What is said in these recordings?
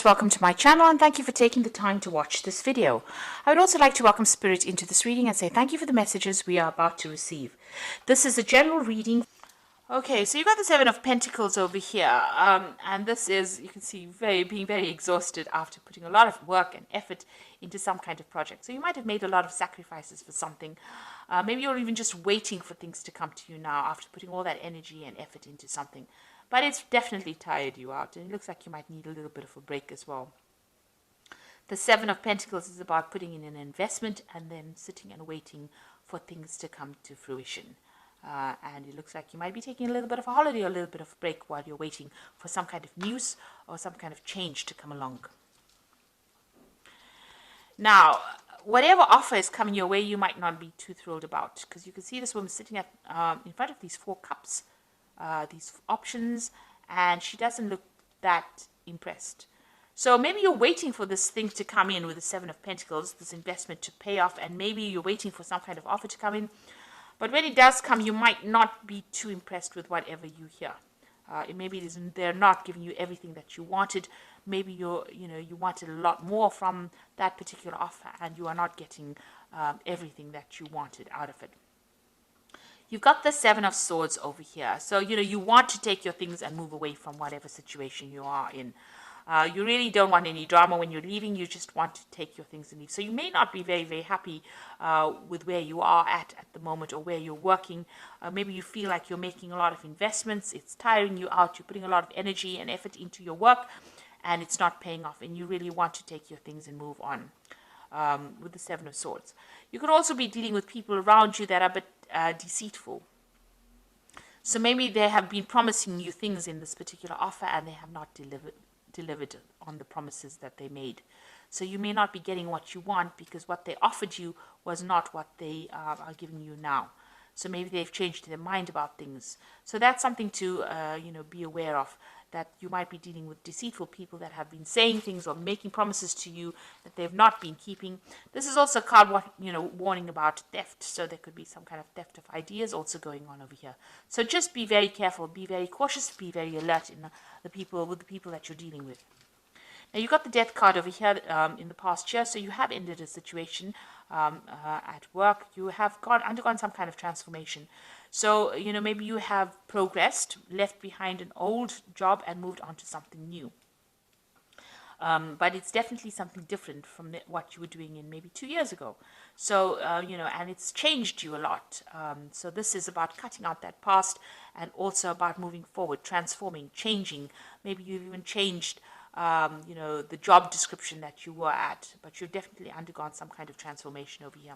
Welcome to my channel and thank you for taking the time to watch this video. I would also like to welcome Spirit into this reading and say thank you for the messages we are about to receive. This is a general reading. Okay, so you got the Seven of Pentacles over here, and this is, you can see, being very exhausted after putting a lot of work and effort into some kind of project. So you might have made a lot of sacrifices for something. Maybe you're even just waiting for things to come to you now after putting all that energy and effort into something. But it's definitely tired you out, and it looks like you might need a little bit of a break as well. The Seven of Pentacles is about putting in an investment and then sitting and waiting for things to come to fruition. And it looks like you might be taking a little bit of a holiday or a little bit of a break while you're waiting for some kind of news or some kind of change to come along. Now, whatever offer is coming your way, you might not be too thrilled about, because you can see this woman sitting at in front of these 4 cups. These options, and she doesn't look that impressed. So maybe you're waiting for this thing to come in with the Seven of Pentacles, this investment to pay off, and maybe you're waiting for some kind of offer to come in. But when it does come, you might not be too impressed with whatever you hear. Maybe they're not giving you everything that you wanted. Maybe you wanted a lot more from that particular offer, and you are not getting everything that you wanted out of it. You've got the Seven of Swords over here. So, you want to take your things and move away from whatever situation you are in. You really don't want any drama when you're leaving. You just want to take your things and leave. So you may not be very, very happy with where you are at the moment, or where you're working. Maybe you feel like you're making a lot of investments. It's tiring you out. You're putting a lot of energy and effort into your work, and it's not paying off. And you really want to take your things and move on. With the Seven of Swords. You could also be dealing with people around you that are a bit deceitful. So maybe they have been promising you things in this particular offer, and they have not delivered on the promises that they made. So you may not be getting what you want, because what they offered you was not what they are giving you now. So maybe they've changed their mind about things. So that's something to be aware of, that you might be dealing with deceitful people that have been saying things or making promises to you that they've not been keeping. This is also a card, warning about theft. So there could be some kind of theft of ideas also going on over here. So just be very careful, be very cautious, be very alert with the people that you're dealing with. Now, you got the Death card over here in the past year, so you have ended a situation at work. You have undergone some kind of transformation. So, maybe you have progressed, left behind an old job and moved on to something new. But it's definitely something different from what you were doing in maybe 2 years ago. So, and it's changed you a lot. So this is about cutting out that past, and also about moving forward, transforming, changing. Maybe you've even changed the job description that you were at, but you've definitely undergone some kind of transformation over here.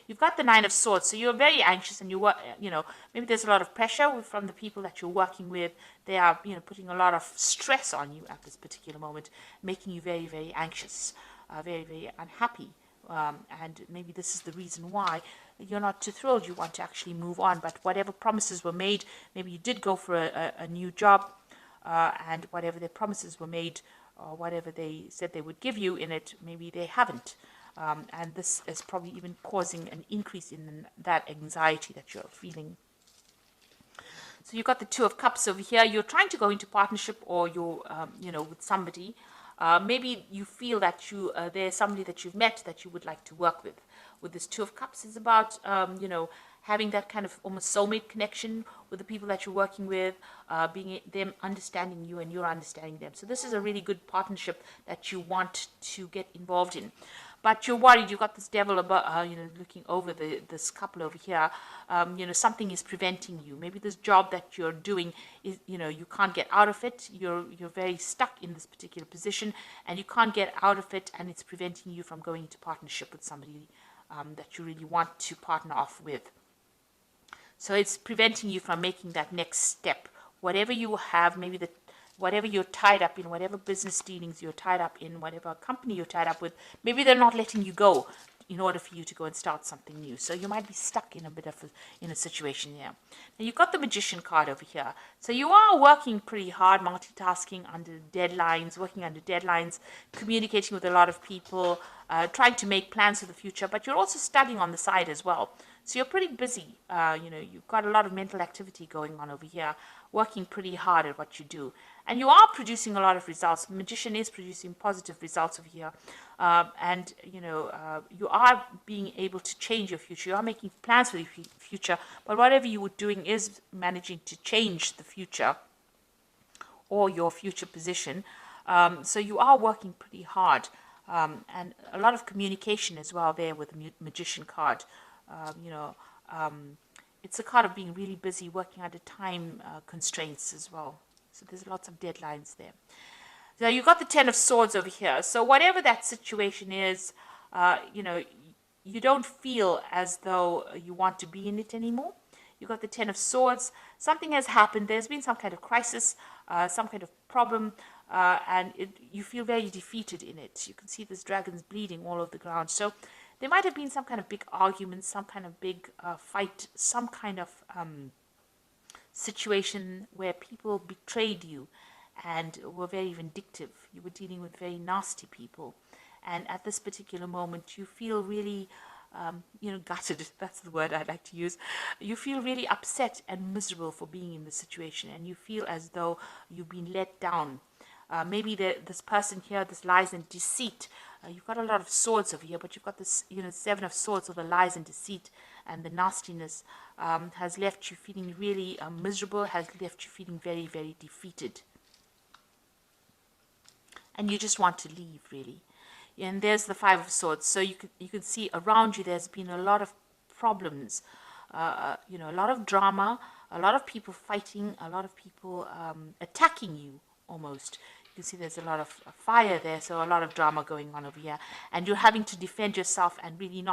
You've got the Nine of Swords, so you're very anxious, and maybe there's a lot of pressure from the people that you're working with. They are, putting a lot of stress on you at this particular moment, making you very, very anxious, very, very unhappy. And maybe this is the reason why you're not too thrilled. You want to actually move on, but whatever promises were made, maybe you did go for a new job, and whatever their promises were made, or whatever they said they would give you in it, maybe they haven't. And this is probably even causing an increase in that anxiety that you're feeling. So you've got the Two of Cups over here. You're trying to go into partnership, or you're, with somebody. Maybe you feel that there's somebody that you've met that you would like to work with. With this Two of Cups is about, having that kind of almost soulmate connection with the people that you're working with, them understanding you and you're understanding them. So this is a really good partnership that you want to get involved in. But you're worried. You've got this devil about, looking over this couple over here. Something is preventing you. Maybe this job that you're doing is, you can't get out of it. You're very stuck in this particular position, and you can't get out of it, and it's preventing you from going into partnership with somebody that you really want to partner off with. So it's preventing you from making that next step. Whatever you have, maybe whatever you're tied up in, whatever business dealings you're tied up in, whatever company you're tied up with, maybe they're not letting you go in order for you to go and start something new. So you might be stuck in a bit of a situation here. Now, you've got the Magician card over here. So you are working pretty hard, multitasking under deadlines, working under deadlines, communicating with a lot of people, trying to make plans for the future, but you're also studying on the side as well. So you're pretty busy. You've got a lot of mental activity going on over here, working pretty hard at what you do. And you are producing a lot of results. The magician is producing positive results over here. And, you are being able to change your future. You are making plans for the future. But whatever you were doing is managing to change the future or your future position. So you are working pretty hard. And a lot of communication as well there with the magician card. It's a card of being really busy, working under time constraints as well. So there's lots of deadlines there. Now you've got the Ten of Swords over here. So whatever that situation is, you don't feel as though you want to be in it anymore. You've got the Ten of Swords. Something has happened. There's been some kind of crisis, some kind of problem, and you feel very defeated in it. You can see this dragon's bleeding all over the ground. So there might have been some kind of big argument, some kind of big fight, some kind of situation where people betrayed you and were very vindictive. You were dealing with very nasty people. And at this particular moment, you feel really, gutted. That's the word I'd like to use. You feel really upset and miserable for being in the situation. And you feel as though you've been let down. Maybe this person here, this lies and deceit. You've got a lot of swords over here, but you've got this, Seven of Swords, or the lies and deceit and the nastiness has left you feeling really miserable, has left you feeling very, very defeated. And you just want to leave, really. And there's the Five of Swords. So you can see around you there's been a lot of problems, a lot of drama, a lot of people fighting, a lot of people attacking you almost. You can see there's a lot of fire there, so a lot of drama going on over here. And you're having to defend yourself and really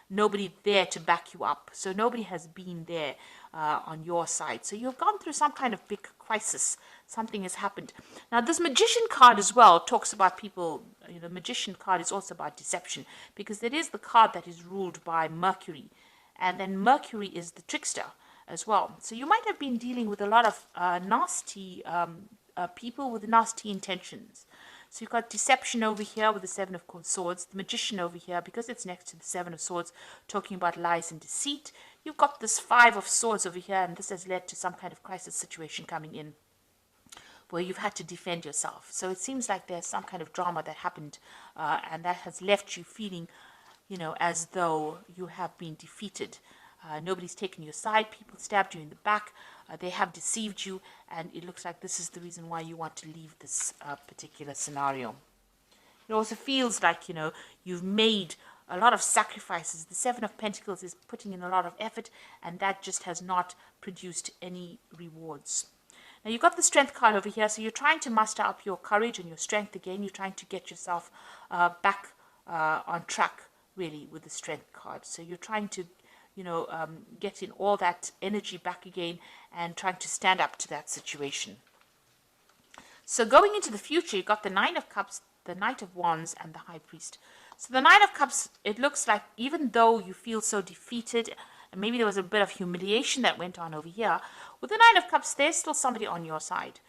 nobody there to back you up. So nobody has been there on your side. So you've gone through some kind of big crisis. Something has happened. Now, this Magician card as well talks about people. The Magician card is also about deception, because it is the card that is ruled by Mercury. And then Mercury is the trickster as well. So you might have been dealing with a lot of nasty people with nasty intentions. So you've got deception over here with the Seven of Swords, the Magician over here, because it's next to the Seven of Swords, talking about lies and deceit. You've got this Five of Swords over here, and this has led to some kind of crisis situation coming in where you've had to defend yourself. So it seems like there's some kind of drama that happened, and that has left you feeling, as though you have been defeated. Nobody's taken your side. People stabbed you in the back. They have deceived you, and it looks like this is the reason why you want to leave this particular scenario. It also feels like, you've made a lot of sacrifices. The Seven of Pentacles is putting in a lot of effort, and that just has not produced any rewards. Now, you've got the Strength card over here, so you're trying to muster up your courage and your strength again. You're trying to get yourself back on track, really, with the Strength card. So you're trying to get in all that energy back again and trying to stand up to that situation. So going into the future, you've got the Nine of Cups, the Knight of Wands, and the High Priest. So the Nine of Cups, it looks like even though you feel so defeated, and maybe there was a bit of humiliation that went on over here, with the Nine of Cups, there's still somebody on your side.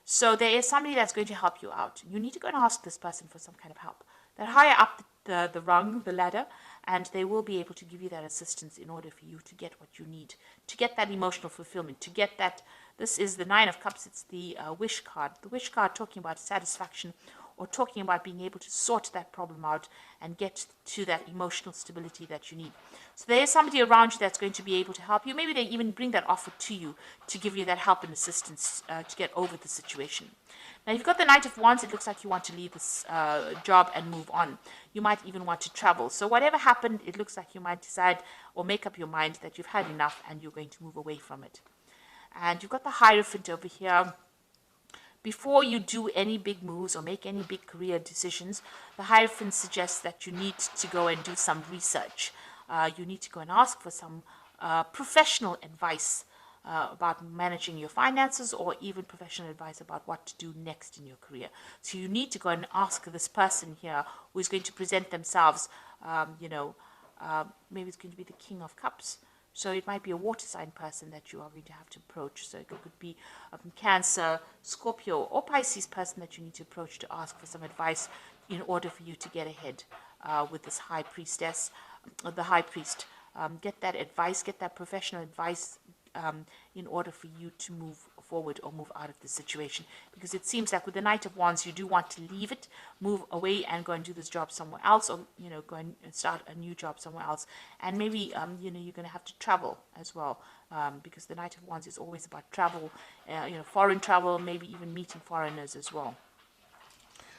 So there is somebody that's going to help you out. You need to go and ask this person for some kind of help. They're higher up the rung, the ladder, and they will be able to give you that assistance in order for you to get what you need, to get that emotional fulfillment, to get that. This is the Nine of Cups. It's the wish card. The wish card talking about satisfaction, or talking about being able to sort that problem out and get to that emotional stability that you need. So there is somebody around you that's going to be able to help you. Maybe they even bring that offer to you to give you that help and assistance to get over the situation. Now, you've got the Knight of Wands. It looks like you want to leave this job and move on. You might even want to travel. So whatever happened, it looks like you might decide or make up your mind that you've had enough and you're going to move away from it. And you've got the Hierophant over here. Before you do any big moves or make any big career decisions, the Hierophant suggests that you need to go and do some research. You need to go and ask for some professional advice about managing your finances, or even professional advice about what to do next in your career. So you need to go and ask this person here who is going to present themselves, maybe it's going to be the King of Cups. So it might be a water sign person that you are going to have to approach. So it could be Cancer, Scorpio, or Pisces person that you need to approach to ask for some advice in order for you to get ahead with this High Priestess, the High Priest. Get that advice, get that professional advice in order for you to move forward or move out of the situation, because it seems like with the Knight of Wands, you do want to leave it, move away and go and do this job somewhere else, or go and start a new job somewhere else. And maybe you're going to have to travel as well, because the Knight of Wands is always about travel, foreign travel, maybe even meeting foreigners as well.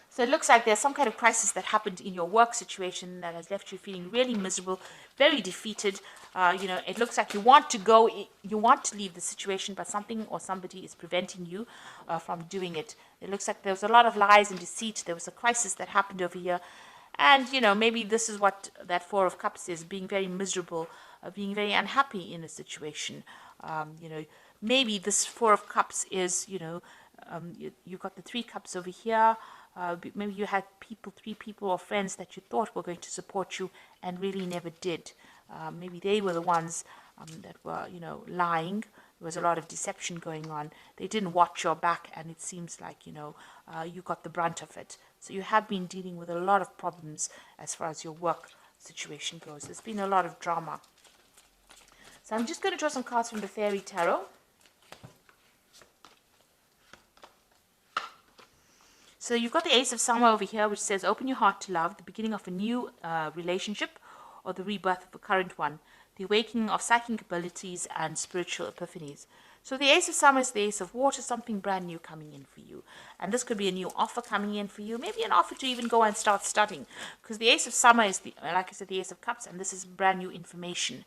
So it looks like there's some kind of crisis that happened in your work situation that has left you feeling really miserable, very defeated. It looks like you want to go, you want to leave the situation, but something or somebody is preventing you from doing it. It looks like there was a lot of lies and deceit. There was a crisis that happened over here. And, maybe this is what that Four of Cups is, being very miserable, being very unhappy in a situation. Maybe this Four of Cups is, you've got the Three Cups over here. Maybe you had three people or friends that you thought were going to support you and really never did. Maybe they were the ones that were, lying. There was a lot of deception going on. They didn't watch your back, and it seems like, you got the brunt of it. So you have been dealing with a lot of problems as far as your work situation goes. There's been a lot of drama. So I'm just going to draw some cards from the Fairy Tarot. So you've got the Ace of Summer over here, which says, open your heart to love, the beginning of a new relationship, or the rebirth of a current one, the awakening of psychic abilities and spiritual epiphanies. So the Ace of Summer is the Ace of Water, something brand new coming in for you. And this could be a new offer coming in for you, maybe an offer to even go and start studying. Because the Ace of Summer is, like I said, the Ace of Cups, and this is brand new information.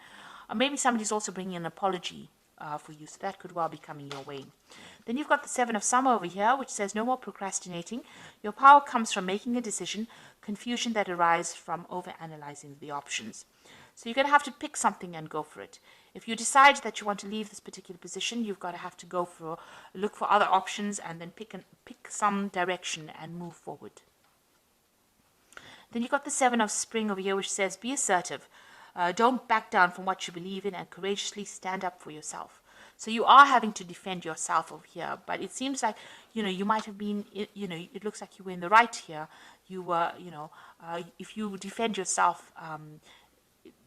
Or maybe somebody's also bringing an apology for you, so that could well be coming your way. Then you've got the Seven of Summer over here, which says no more procrastinating. Your power comes from making a decision, confusion that arises from overanalyzing the options. So you're going to have to pick something and go for it. If you decide that you want to leave this particular position, you've got to have to look for other options and then pick some direction and move forward. Then you've got the Seven of Spring over here, which says be assertive. Don't back down from what you believe in and courageously stand up for yourself. So you are having to defend yourself over here, but it seems like, you might have been, it looks like you were in the right here. You were, if you defend yourself,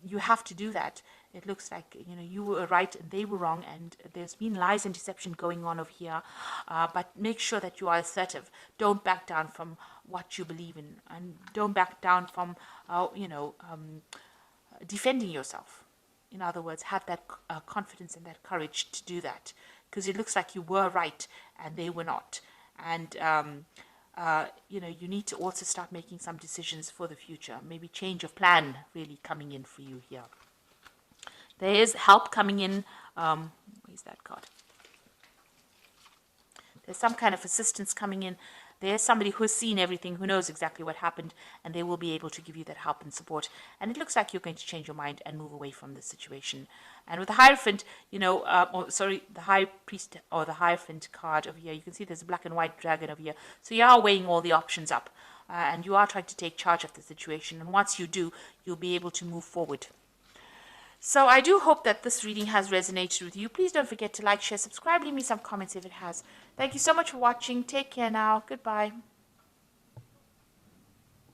you have to do that. It looks like, you were right and they were wrong, and there's been lies and deception going on over here. But make sure that you are assertive. Don't back down from what you believe in, and don't back down from, defending yourself. In other words, have that confidence and that courage to do that, because it looks like you were right and they were not. And, you need to also start making some decisions for the future. Maybe change of plan really coming in for you here. There is help coming in. Where's that card? There's some kind of assistance coming in. There's somebody who's seen everything, who knows exactly what happened, and they will be able to give you that help and support. And it looks like you're going to change your mind and move away from this situation. And with the Hierophant, the High Priest or the Hierophant card over here, you can see there's a black and white dragon over here. So you are weighing all the options up, and you are trying to take charge of the situation. And once you do, you'll be able to move forward. So I do hope that this reading has resonated with you. Please don't forget to like, share, subscribe, leave me some comments if it has. Thank you so much for watching. Take care now. Goodbye.